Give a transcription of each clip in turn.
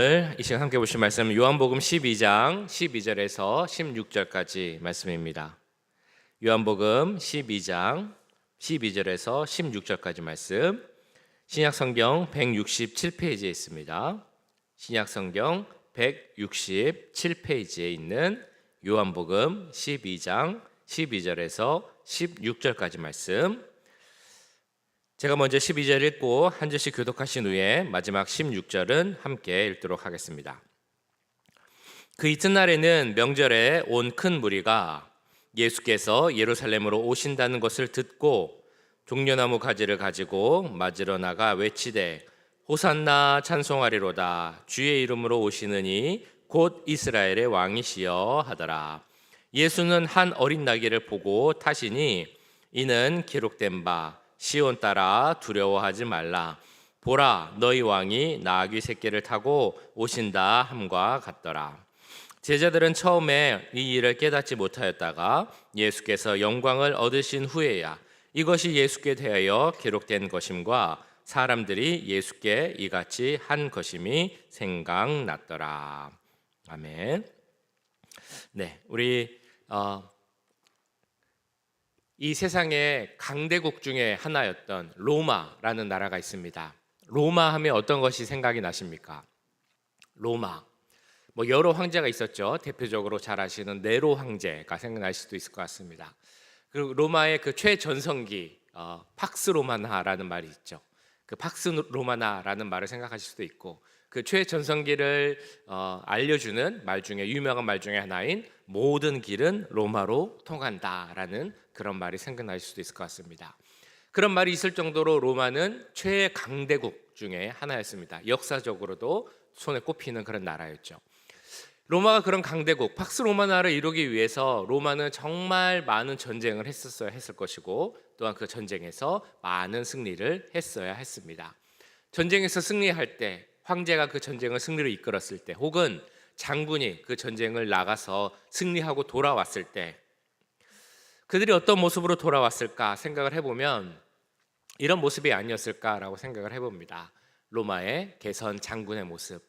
오늘 이 시간 함께 보실 말씀은 요한복음 12장 12절에서 16절까지 말씀입니다. 요한복음 12장 12절에서 16절까지 말씀, 신약성경 167페이지에 있습니다. 신약성경 167페이지에 있는 요한복음 12장 12절에서 16절까지 말씀, 제가 먼저 12절 읽고 한 절씩 교독하신 후에 마지막 16절은 함께 읽도록 하겠습니다. 그 이튿날에는 명절에 온 큰 무리가 예수께서 예루살렘으로 오신다는 것을 듣고 종려나무 가지를 가지고 맞으러 나가 외치되 호산나 찬송하리로다 주의 이름으로 오시느니 곧 이스라엘의 왕이시여 하더라. 예수는 한 어린 나귀를 보고 타시니 이는 기록된 바 시온 따라 두려워하지 말라. 보라 너희 왕이 나귀 새끼를 타고 오신다 함과 같더라. 제자들은 처음에 이 일을 깨닫지 못하였다가 예수께서 영광을 얻으신 후에야 이것이 예수께 대하여 기록된 것임과 사람들이 예수께 이같이 한 것임이 생각났더라. 아멘. 네, 우리 이 세상의 강대국 중에 하나였던 로마라는 나라가 있습니다. 로마 하면 어떤 것이 생각이 나십니까? 로마. 여러 황제가 있었죠. 대표적으로 잘 아시는 네로 황제가 생각날 수도 있을 것 같습니다. 그리고 로마의 그 최전성기 팍스 로마나라는 말이 있죠. 그 팍스 로마나라는 말을 생각하실 수도 있고, 그 최전성기를 알려주는 말 중에 유명한 말 중에 하나인 모든 길은 로마로 통한다라는 그런 말이 생각날 수도 있을 것 같습니다. 그런 말이 있을 정도로 로마는 최강대국 중에 하나였습니다. 역사적으로도 손에 꼽히는 그런 나라였죠. 로마가 그런 강대국 팍스 로마나를 이루기 위해서 로마는 정말 많은 전쟁을 했을 것이고, 또한 그 전쟁에서 많은 승리를 했어야 했습니다. 전쟁에서 승리할 때, 황제가 그 전쟁을 승리로 이끌었을 때, 혹은 장군이 그 전쟁을 나가서 승리하고 돌아왔을 때 그들이 어떤 모습으로 돌아왔을까 생각을 해보면 이런 모습이 아니었을까라고 생각을 해봅니다. 로마의 개선 장군의 모습.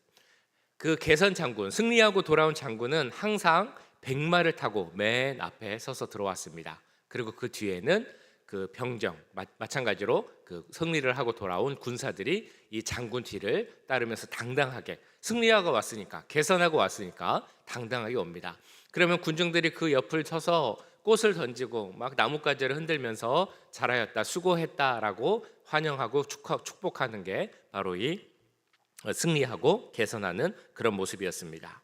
그 개선 장군, 승리하고 돌아온 장군은 항상 백마를 타고 맨 앞에 서서 들어왔습니다. 그리고 그 뒤에는 그 병정, 마찬가지로 그 승리를 하고 돌아온 군사들이 이 장군 뒤를 따르면서 당당하게, 승리하고 왔으니까, 개선하고 왔으니까 당당하게 옵니다. 그러면 군중들이 그 옆을 서서 꽃을 던지고 막 나뭇가지를 흔들면서 잘하였다, 수고했다라고 환영하고 축복하는 게 바로 이 승리하고 개선하는 그런 모습이었습니다.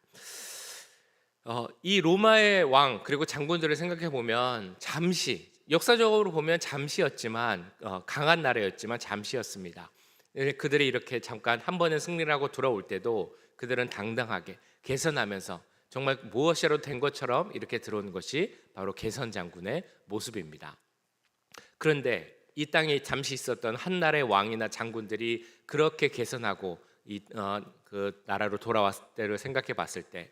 이 로마의 왕 그리고 장군들을 생각해 보면 잠시, 역사적으로 보면 잠시였지만 강한 나라였지만 잠시였습니다. 그들이 이렇게 잠깐 한 번의 승리를 하고 돌아올 때도 그들은 당당하게 개선하면서 정말 무엇이라도 된 것처럼 이렇게 들어오는 것이 바로 개선 장군의 모습입니다. 그런데 이 땅에 잠시 있었던 한 나라의 왕이나 장군들이 그렇게 개선하고 그 나라로 돌아왔을 때를 생각해 봤을 때,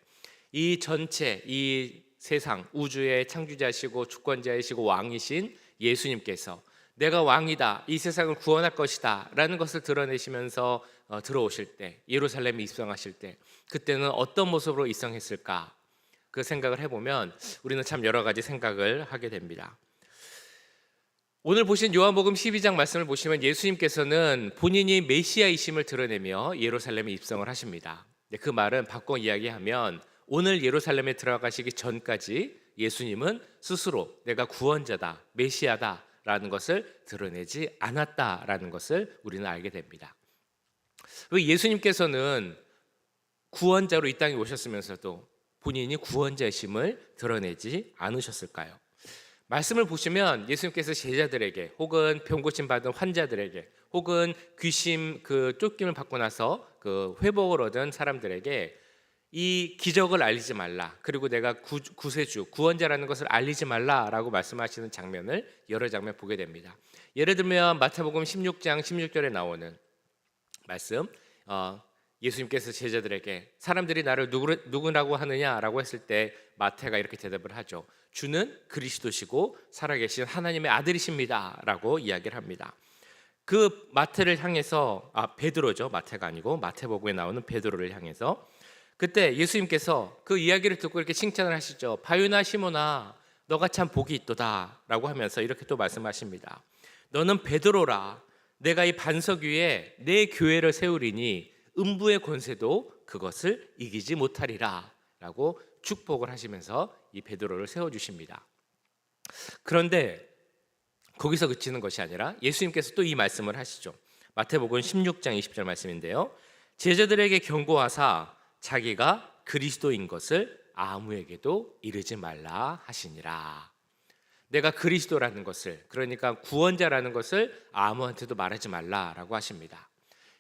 이 전체 이 세상 우주의 창조자이시고 주권자이시고 왕이신 예수님께서 내가 왕이다, 이 세상을 구원할 것이다 라는 것을 드러내시면서 들어오실 때, 예루살렘에 입성하실 때 그때는 어떤 모습으로 입성했을까, 그 생각을 해보면 우리는 참 여러 가지 생각을 하게 됩니다. 오늘 보신 요한복음 12장 말씀을 보시면 예수님께서는 본인이 메시아이심을 드러내며 예루살렘에 입성을 하십니다. 그 말은 바꿔 이야기하면 오늘 예루살렘에 들어가시기 전까지 예수님은 스스로 내가 구원자다, 메시아다 라는 것을 드러내지 않았다라는 것을 우리는 알게 됩니다. 왜 예수님께서는 구원자로 이 땅에 오셨으면서도 본인이 구원자이심을 드러내지 않으셨을까요? 말씀을 보시면 예수님께서 제자들에게, 혹은 병 고침 받은 환자들에게, 혹은 귀신 그 쫓김을 받고 나서 그 회복을 얻은 사람들에게 이 기적을 알리지 말라, 그리고 내가 구세주, 구원자라는 것을 알리지 말라라고 말씀하시는 장면을 여러 장면 보게 됩니다. 예를 들면 마태복음 16장 16절에 나오는 말씀, 예수님께서 제자들에게 사람들이 나를 누구라고 하느냐라고 했을 때 마태가 이렇게 대답을 하죠. 주는 그리스도시고 살아계신 하나님의 아들이십니다 라고 이야기를 합니다. 그 마태를 향해서 베드로죠. 마태가 아니고 마태복음에 나오는 베드로를 향해서 그때 예수님께서 그 이야기를 듣고 이렇게 칭찬을 하시죠. 바요나 시몬아 너가 참 복이 있도다라고 하면서 이렇게 또 말씀하십니다. 너는 베드로라 내가 이 반석 위에 내 교회를 세우리니 음부의 권세도 그것을 이기지 못하리라 라고 축복을 하시면서 이 베드로를 세워주십니다. 그런데 거기서 그치는 것이 아니라 예수님께서 또 이 말씀을 하시죠. 마태복음 16장 20절 말씀인데요. 제자들에게 경고하사 자기가 그리스도인 것을 아무에게도 이르지 말라 하시니라. 내가 그리스도라는 것을, 그러니까 구원자라는 것을 아무한테도 말하지 말라라고 하십니다.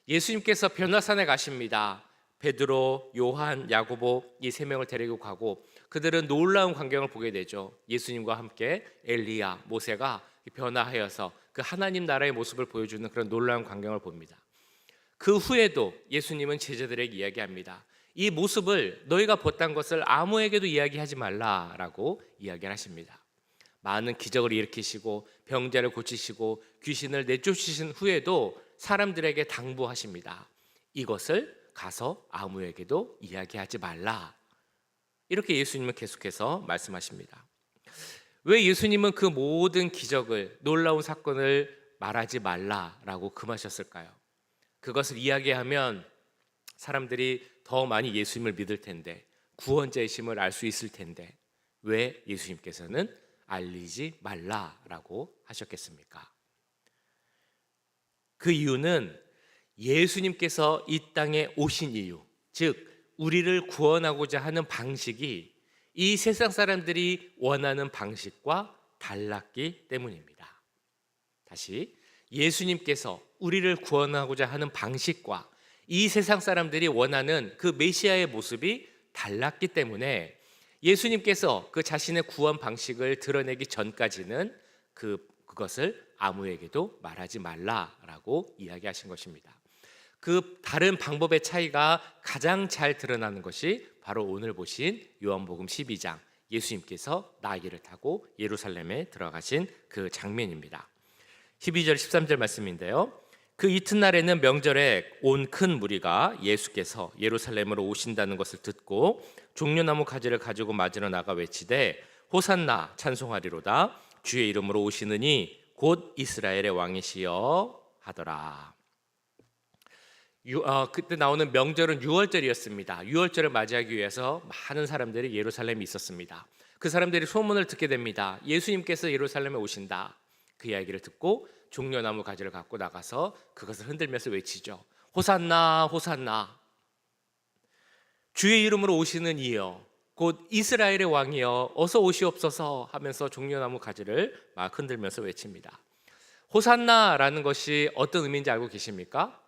예수님께서 변화산에 가십니다. 베드로, 요한, 야고보 이 세 명을 데리고 가고 그들은 놀라운 광경을 보게 되죠. 예수님과 함께 엘리야, 모세가 변화하여서 그 하나님 나라의 모습을 보여주는 그런 놀라운 광경을 봅니다. 그 후에도 예수님은 제자들에게 이야기합니다. 이 모습을 너희가 봤던 것을 아무에게도 이야기하지 말라라고 이야기를 하십니다. 많은 기적을 일으키시고 병자를 고치시고 귀신을 내쫓으신 후에도 사람들에게 당부하십니다. 이것을 가서 아무에게도 이야기하지 말라. 이렇게 예수님은 계속해서 말씀하십니다. 왜 예수님은 그 모든 기적을, 놀라운 사건을 말하지 말라라고 금하셨을까요? 그것을 이야기하면 사람들이 더 많이 예수님을 믿을 텐데, 구원자이심을 알 수 있을 텐데 왜 예수님께서는 알리지 말라라고 하셨겠습니까? 그 이유는 예수님께서 이 땅에 오신 이유, 즉 우리를 구원하고자 하는 방식이 이 세상 사람들이 원하는 방식과 달랐기 때문입니다. 다시, 예수님께서 우리를 구원하고자 하는 방식과 이 세상 사람들이 원하는 그 메시아의 모습이 달랐기 때문에 예수님께서 그 자신의 구원 방식을 드러내기 전까지는 그것을 아무에게도 말하지 말라라고 이야기하신 것입니다. 그 다른 방법의 차이가 가장 잘 드러나는 것이 바로 오늘 보신 요한복음 12장, 예수님께서 나귀를 타고 예루살렘에 들어가신 그 장면입니다. 12절 13절 말씀인데요. 그 이튿날에는 명절에 온 큰 무리가 예수께서 예루살렘으로 오신다는 것을 듣고 종려나무 가지를 가지고 맞으러 나가 외치되 호산나 찬송하리로다 주의 이름으로 오시느니 곧 이스라엘의 왕이시여 하더라. 그때 나오는 명절은 6월절이었습니다. 6월절을 맞이하기 위해서 많은 사람들이 예루살렘에 있었습니다. 그 사람들이 소문을 듣게 됩니다. 예수님께서 예루살렘에 오신다. 그 이야기를 듣고 종려나무 가지를 갖고 나가서 그것을 흔들면서 외치죠. 호산나 호산나 주의 이름으로 오시는 이여 곧 이스라엘의 왕이여 어서 오시옵소서 하면서 종려나무 가지를 막 흔들면서 외칩니다. 호산나라는 것이 어떤 의미인지 알고 계십니까?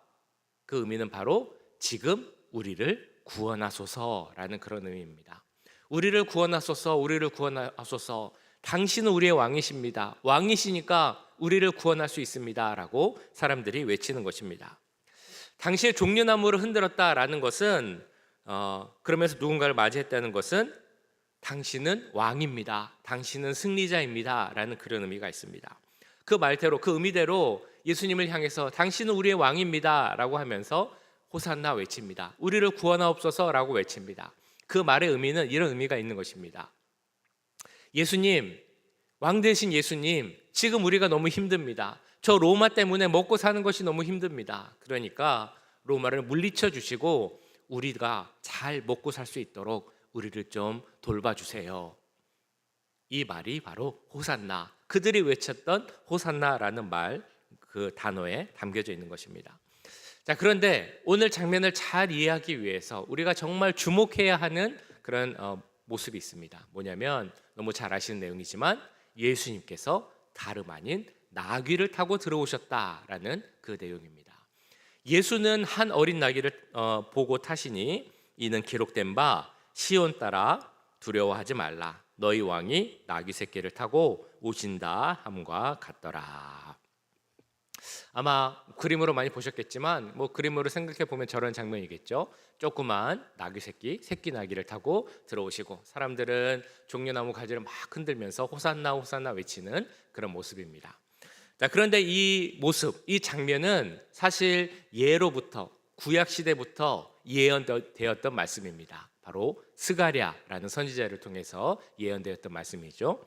그 의미는 바로 지금 우리를 구원하소서라는 그런 의미입니다. 우리를 구원하소서, 우리를 구원하소서. 당신은 우리의 왕이십니다. 왕이시니까 우리를 구원할 수 있습니다 라고 사람들이 외치는 것입니다. 당시에 종려나무를 흔들었다라는 것은 그러면서 누군가를 맞이했다는 것은 당신은 왕입니다, 당신은 승리자입니다 라는 그런 의미가 있습니다. 그 말대로, 그 의미대로 예수님을 향해서 당신은 우리의 왕입니다 라고 하면서 호산나 외칩니다. 우리를 구원하옵소서 라고 외칩니다. 그 말의 의미는 이런 의미가 있는 것입니다. 예수님, 왕 되신 예수님, 지금 우리가 너무 힘듭니다. 저 로마 때문에 먹고 사는 것이 너무 힘듭니다. 그러니까 로마를 물리쳐 주시고 우리가 잘 먹고 살 수 있도록 우리를 좀 돌봐주세요. 이 말이 바로 호산나, 그들이 외쳤던 호산나라는 말, 그 단어에 담겨져 있는 것입니다. 자, 그런데 오늘 장면을 잘 이해하기 위해서 우리가 정말 주목해야 하는 그런 모습이 있습니다. 뭐냐면 너무 잘 아시는 내용이지만 예수님께서 다름 아닌 나귀를 타고 들어오셨다라는 그 내용입니다. 예수는 한 어린 나귀를 보고 타시니 이는 기록된 바 시온 따라 두려워하지 말라 너희 왕이 나귀 새끼를 타고 오신다 함과 같더라. 아마 그림으로 많이 보셨겠지만 그림으로 생각해 보면 저런 장면이겠죠. 조그만 나귀 새끼 나귀를 타고 들어오시고 사람들은 종려나무 가지를 막 흔들면서 호산나 호산나 외치는 그런 모습입니다. 자, 그런데 이 모습, 이 장면은 사실 예로부터 구약 시대부터 예언되었던 말씀입니다. 바로 스가랴라는 선지자를 통해서 예언되었던 말씀이죠.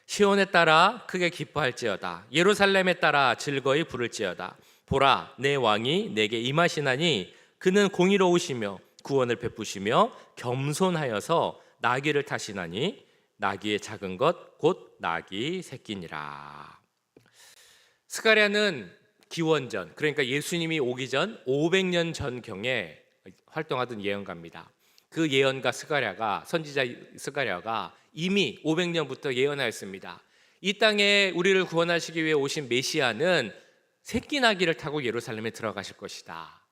시온에 따라 크게 기뻐할지어다. 예루살렘에 따라 즐거이 부를지어다. 보라, 내 왕이 내게 임하시나니 그는 공의로우시며 구원을 베푸시며 겸손하여서 나귀를 타시나니 나귀의 작은 것 곧 나귀 새끼니라. 스가랴는 기원전, 그러니까 예수님이 오기 전 500년 전경에 활동하던 예언가입니다. 그 예언가 스가랴가, 선지자 스가랴가 이미 500년부터 예언하였습니다. 이 땅에 우리를 구원하시기 위해 오신 메시아는 새끼 나귀를 타고 예루살렘에 들어가실 것이다.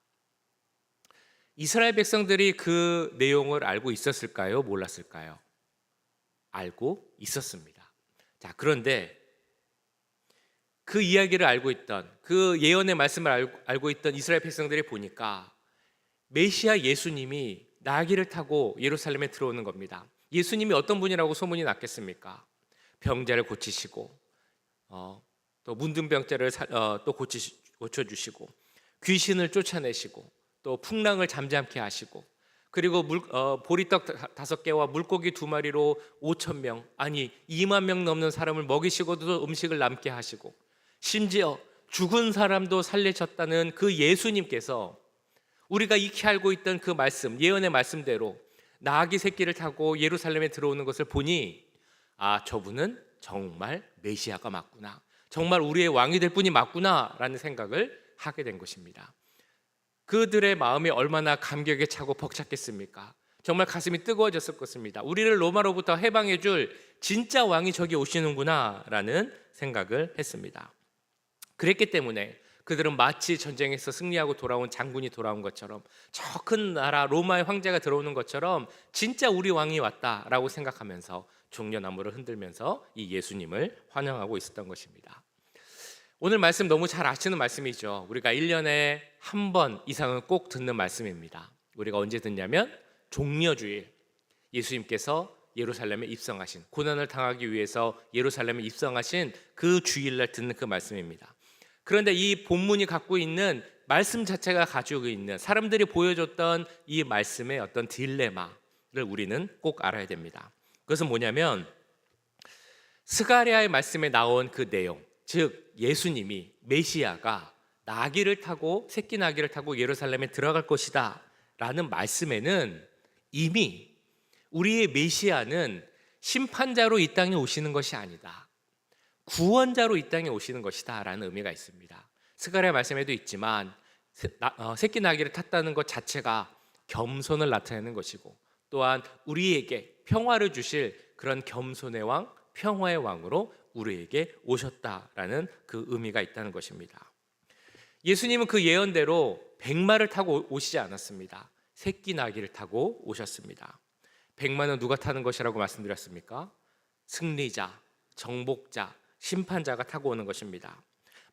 이스라엘 백성들이 그 내용을 알고 있었을까요? 몰랐을까요? 알고 있었습니다. 자, 그런데 그 이야기를 알고 있던, 그 예언의 말씀을 알고 있던 이스라엘 백성들이 보니까 메시아 예수님이 나귀를 타고 예루살렘에 들어오는 겁니다. 예수님이 어떤 분이라고 소문이 났겠습니까? 병자를 고치시고 또 문둥병자를 또 고쳐주시고 귀신을 쫓아내시고 또 풍랑을 잠잠케 하시고 그리고 보리떡 5개와 물고기 2마리로 5,000명, 아니 2만 명 넘는 사람을 먹이시고도 음식을 남게 하시고 심지어 죽은 사람도 살리셨다는 그 예수님께서 우리가 익히 알고 있던 그 말씀, 예언의 말씀대로 나귀 새끼를 타고 예루살렘에 들어오는 것을 보니 아, 저분은 정말 메시아가 맞구나, 정말 우리의 왕이 될 분이 맞구나 라는 생각을 하게 된 것입니다. 그들의 마음이 얼마나 감격에 차고 벅찼겠습니까? 정말 가슴이 뜨거워졌을 것입니다. 우리를 로마로부터 해방해 줄 진짜 왕이 저기 오시는구나 라는 생각을 했습니다. 그랬기 때문에 그들은 마치 전쟁에서 승리하고 돌아온 장군이 돌아온 것처럼, 저 큰 나라 로마의 황제가 들어오는 것처럼 진짜 우리 왕이 왔다라고 생각하면서 종려나무를 흔들면서 이 예수님을 환영하고 있었던 것입니다. 오늘 말씀 너무 잘 아시는 말씀이죠. 우리가 1년에 한 번 이상은 꼭 듣는 말씀입니다. 우리가 언제 듣냐면 종려주일, 예수님께서 예루살렘에 입성하신, 고난을 당하기 위해서 예루살렘에 입성하신 그 주일날 듣는 그 말씀입니다. 그런데 이 본문이 갖고 있는 말씀 자체가 가지고 있는, 사람들이 보여줬던 이 말씀의 어떤 딜레마를 우리는 꼭 알아야 됩니다. 그것은 뭐냐면 스가랴의 말씀에 나온 그 내용, 즉 예수님이, 메시아가 나귀를 타고, 새끼 나귀를 타고 예루살렘에 들어갈 것이다 라는 말씀에는 이미 우리의 메시아는 심판자로 이 땅에 오시는 것이 아니다, 구원자로 이 땅에 오시는 것이다 라는 의미가 있습니다. 스가랴 말씀에도 있지만 새끼 나귀를 탔다는 것 자체가 겸손을 나타내는 것이고, 또한 우리에게 평화를 주실 그런 겸손의 왕, 평화의 왕으로 우리에게 오셨다라는 그 의미가 있다는 것입니다. 예수님은 그 예언대로 백마를 타고 오시지 않았습니다. 새끼 나귀를 타고 오셨습니다. 백마는 누가 타는 것이라고 말씀드렸습니까? 승리자, 정복자, 심판자가 타고 오는 것입니다.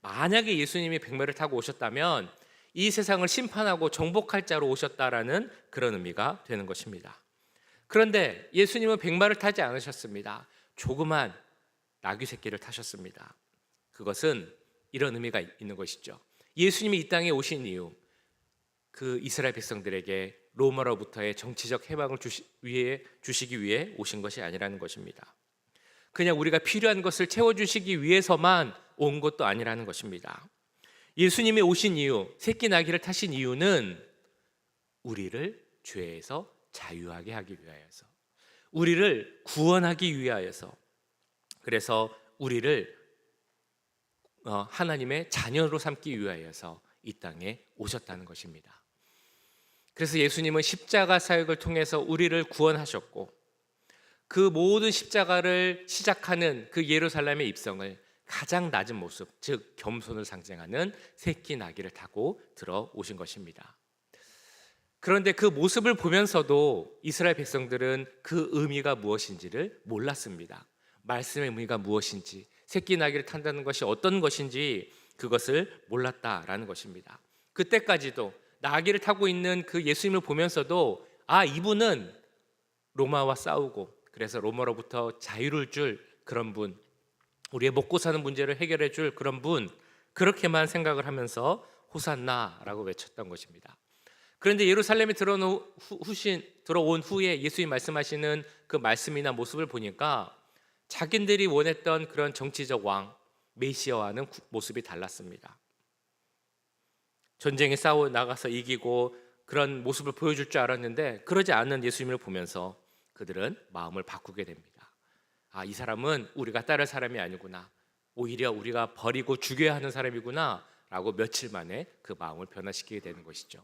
만약에 예수님이 백마를 타고 오셨다면 이 세상을 심판하고 정복할 자로 오셨다라는 그런 의미가 되는 것입니다. 그런데 예수님은 백마를 타지 않으셨습니다. 조그만 나귀 새끼를 타셨습니다. 그것은 이런 의미가 있는 것이죠. 예수님이 이 땅에 오신 이유, 그 이스라엘 백성들에게 로마로부터의 정치적 해방을 주시기 위해 오신 것이 아니라는 것입니다. 그냥 우리가 필요한 것을 채워주시기 위해서만 온 것도 아니라는 것입니다. 예수님이 오신 이유, 새끼 나귀를 타신 이유는 우리를 죄에서 자유하게 하기 위하여서, 우리를 구원하기 위하여서, 그래서 우리를 하나님의 자녀로 삼기 위하여서 이 땅에 오셨다는 것입니다. 그래서 예수님은 십자가 사역을 통해서 우리를 구원하셨고, 그 모든 십자가를 시작하는 그 예루살렘의 입성을 가장 낮은 모습, 즉 겸손을 상징하는 새끼 나귀를 타고 들어오신 것입니다. 그런데 그 모습을 보면서도 이스라엘 백성들은 그 의미가 무엇인지를 몰랐습니다. 말씀의 의미가 무엇인지, 새끼 나귀를 탄다는 것이 어떤 것인지 그것을 몰랐다라는 것입니다. 그때까지도 나귀를 타고 있는 그 예수님을 보면서도 아, 이분은 로마와 싸우고 그래서 로마로부터 자유를 줄 그런 분, 우리의 먹고 사는 문제를 해결해 줄 그런 분, 그렇게만 생각을 하면서 호산나라고 외쳤던 것입니다. 그런데 예루살렘에 들어온 후에 예수님 말씀하시는 그 말씀이나 모습을 보니까 자기들이 원했던 그런 정치적 왕 메시아와는 모습이 달랐습니다. 전쟁에 싸워 나가서 이기고 그런 모습을 보여줄 줄 알았는데 그러지 않는 예수님을 보면서 그들은 마음을 바꾸게 됩니다. 아, 이 사람은 우리가 따를 사람이 아니구나, 오히려 우리가 버리고 죽여야 하는 사람이구나 라고 며칠 만에 그 마음을 변화시키게 되는 것이죠.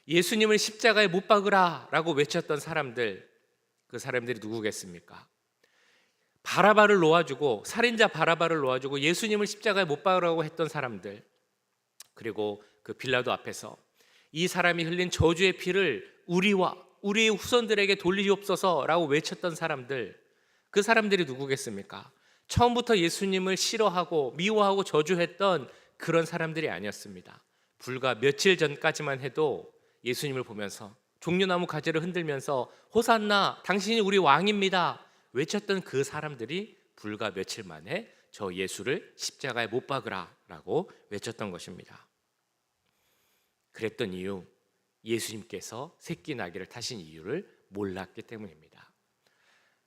예수님을 십자가에 못 박으라 라고 외쳤던 사람들, 그 사람들이 누구겠습니까? 바라바를 놓아주고, 살인자 바라바를 놓아주고 예수님을 십자가에 못 박으라고 했던 사람들, 그리고 그 빌라도 앞에서 이 사람이 흘린 저주의 피를 우리와 우리의 후손들에게 돌리옵소서라고 외쳤던 사람들, 그 사람들이 누구겠습니까? 처음부터 예수님을 싫어하고 미워하고 저주했던 그런 사람들이 아니었습니다. 불과 며칠 전까지만 해도 예수님을 보면서 종려나무 가지를 흔들면서 호산나, 당신이 우리 왕입니다 외쳤던 그 사람들이 불과 며칠 만에 저 예수를 십자가에 못 박으라 라고 외쳤던 것입니다. 그랬던 이유, 예수님께서 새끼 나귀를 타신 이유를 몰랐기 때문입니다.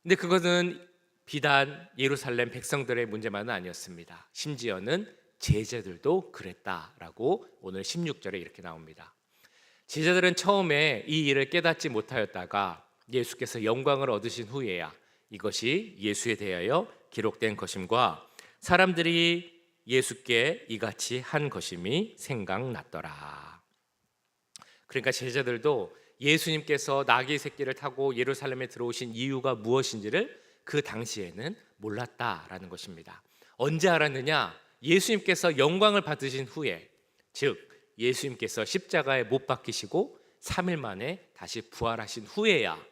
근데 그것은 비단 예루살렘 백성들의 문제만은 아니었습니다. 심지어는 제자들도 그랬다라고 오늘 16절에 이렇게 나옵니다. 제자들은 처음에 이 일을 깨닫지 못하였다가 예수께서 영광을 얻으신 후에야 이것이 예수에 대하여 기록된 것임과 사람들이 예수께 이같이 한 것임이 생각났더라. 그러니까 제자들도 예수님께서 나귀 새끼를 타고 예루살렘에 들어오신 이유가 무엇인지를 그 당시에는 몰랐다라는 것입니다. 언제 알았느냐? 예수님께서 영광을 받으신 후에, 즉 예수님께서 십자가에 못 박히시고 3일 만에 다시 부활하신 후에야,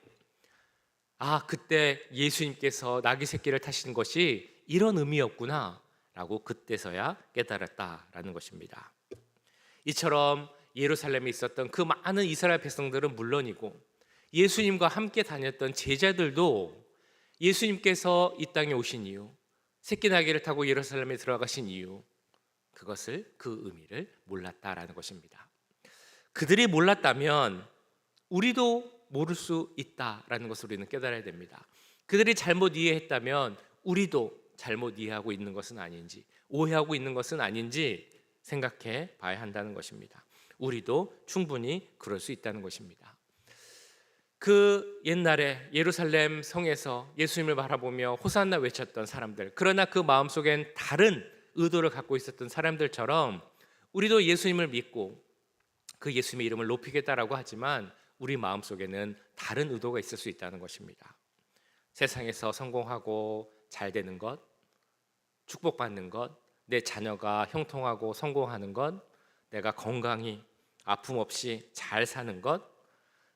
아, 그때 예수님께서 나귀 새끼를 타신 것이 이런 의미였구나 라고 그때서야 깨달았다라는 것입니다. 이처럼 예루살렘에 있었던 그 많은 이스라엘 백성들은 물론이고 예수님과 함께 다녔던 제자들도 예수님께서 이 땅에 오신 이유, 새끼 나귀를 타고 예루살렘에 들어가신 이유, 그것을, 그 의미를 몰랐다라는 것입니다. 그들이 몰랐다면 우리도 모를 수 있다라는 것을 우리는 깨달아야 됩니다. 그들이 잘못 이해했다면 우리도 잘못 이해하고 있는 것은 아닌지, 오해하고 있는 것은 아닌지 생각해 봐야 한다는 것입니다. 우리도 충분히 그럴 수 있다는 것입니다. 그 옛날에 예루살렘 성에서 예수님을 바라보며 호산나 외쳤던 사람들, 그러나 그 마음속엔 다른 의도를 갖고 있었던 사람들처럼 우리도 예수님을 믿고 그 예수님의 이름을 높이겠다라고 하지만 우리 마음속에는 다른 의도가 있을 수 있다는 것입니다. 세상에서 성공하고 잘 되는 것, 축복받는 것, 내 자녀가 형통하고 성공하는 것, 내가 건강히 아픔 없이 잘 사는 것,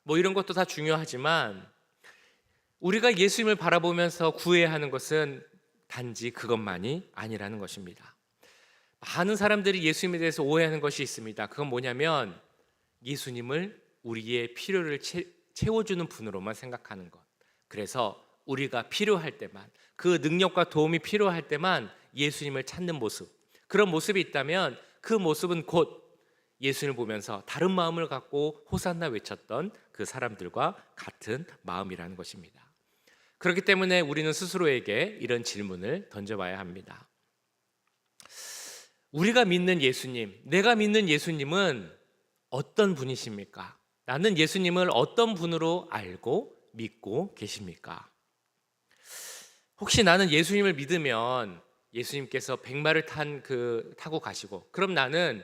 뭐 이런 것도 다 중요하지만 우리가 예수님을 바라보면서 구해야 하는 것은 단지 그것만이 아니라는 것입니다. 많은 사람들이 예수님에 대해서 오해하는 것이 있습니다. 그건 뭐냐면 예수님을 우리의 필요를 채워주는 분으로만 생각하는 것. 그래서 우리가 필요할 때만, 그 능력과 도움이 필요할 때만 예수님을 찾는 모습, 그런 모습이 있다면 그 모습은 곧 예수님을 보면서 다른 마음을 갖고 호산나 외쳤던 그 사람들과 같은 마음이라는 것입니다. 그렇기 때문에 우리는 스스로에게 이런 질문을 던져봐야 합니다. 우리가 믿는 예수님, 내가 믿는 예수님은 어떤 분이십니까? 나는 예수님을 어떤 분으로 알고 믿고 계십니까? 혹시 나는 예수님을 믿으면 예수님께서 백마를 타고 가시고, 그럼 나는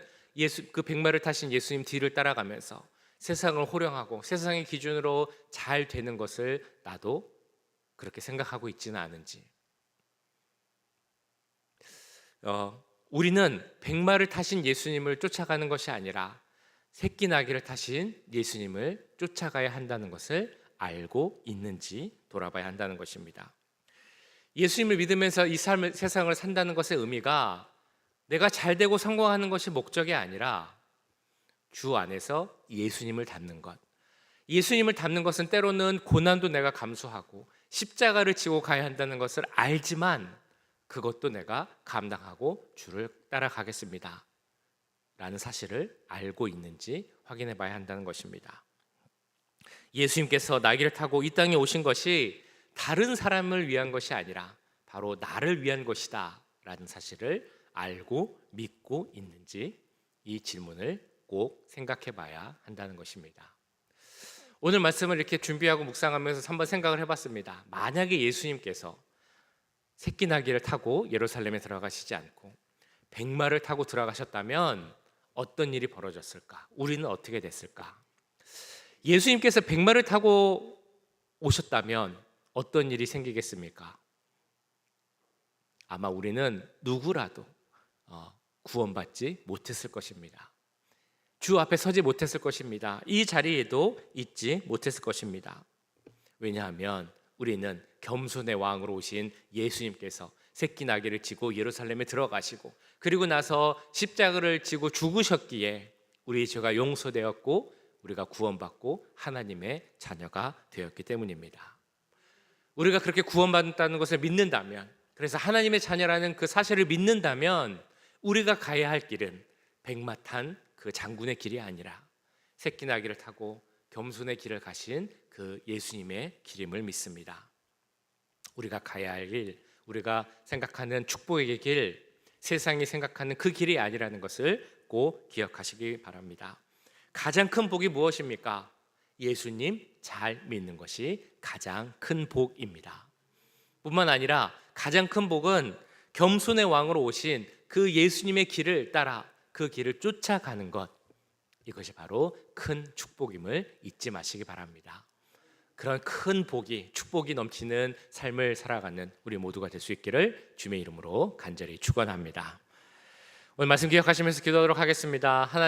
그 백마를 타신 예수님 뒤를 따라가면서 세상을 호령하고 세상의 기준으로 잘 되는 것을 나도 그렇게 생각하고 있지는 않은지. 우리는 백마를 타신 예수님을 쫓아가는 것이 아니라 새끼 나귀를 타신 예수님을 쫓아가야 한다는 것을 알고 있는지 돌아봐야 한다는 것입니다. 예수님을 믿으면서 이 세상을 산다는 것의 의미가 내가 잘되고 성공하는 것이 목적이 아니라 주 안에서 예수님을 닮는 것. 예수님을 닮는 것은 때로는 고난도 내가 감수하고 십자가를 지고 가야 한다는 것을 알지만 그것도 내가 감당하고 주를 따라가겠습니다 라는 사실을 알고 있는지 확인해 봐야 한다는 것입니다. 예수님께서 나귀를 타고 이 땅에 오신 것이 다른 사람을 위한 것이 아니라 바로 나를 위한 것이다 라는 사실을 알고 믿고 있는지 이 질문을 꼭 생각해 봐야 한다는 것입니다. 오늘 말씀을 이렇게 준비하고 묵상하면서 한번 생각을 해봤습니다. 만약에 예수님께서 새끼 나귀를 타고 예루살렘에 들어가시지 않고 백마를 타고 들어가셨다면 어떤 일이 벌어졌을까? 우리는 어떻게 됐을까? 예수님께서 백마를 타고 오셨다면 어떤 일이 생기겠습니까? 아마 우리는 누구라도 구원받지 못했을 것입니다. 주 앞에 서지 못했을 것입니다. 이 자리에도 있지 못했을 것입니다. 왜냐하면 우리는 겸손의 왕으로 오신 예수님께서 새끼 나귀를 지고 예루살렘에 들어가시고 그리고 나서 십자가를 지고 죽으셨기에 우리 죄가 용서되었고 우리가 구원받고 하나님의 자녀가 되었기 때문입니다. 우리가 그렇게 구원받았다는 것을 믿는다면, 그래서 하나님의 자녀라는 그 사실을 믿는다면 우리가 가야 할 길은 백마 탄 그 장군의 길이 아니라 새끼 나귀를 타고 겸손의 길을 가신 그 예수님의 길임을 믿습니다. 우리가 가야 할 길, 우리가 생각하는 축복의 길, 세상이 생각하는 그 길이 아니라는 것을 꼭 기억하시기 바랍니다. 가장 큰 복이 무엇입니까? 예수님 잘 믿는 것이 가장 큰 복입니다. 뿐만 아니라 가장 큰 복은 겸손의 왕으로 오신 그 예수님의 길을 따라 그 길을 쫓아가는 것, 이것이 바로 큰 축복임을 잊지 마시기 바랍니다. 그런 큰 복이, 축복이 넘치는 삶을 살아가는 우리 모두가 될 수 있기를 주님의 이름으로 간절히 축원합니다. 오늘 말씀 기억하시면서 기도하도록 하겠습니다. 하나님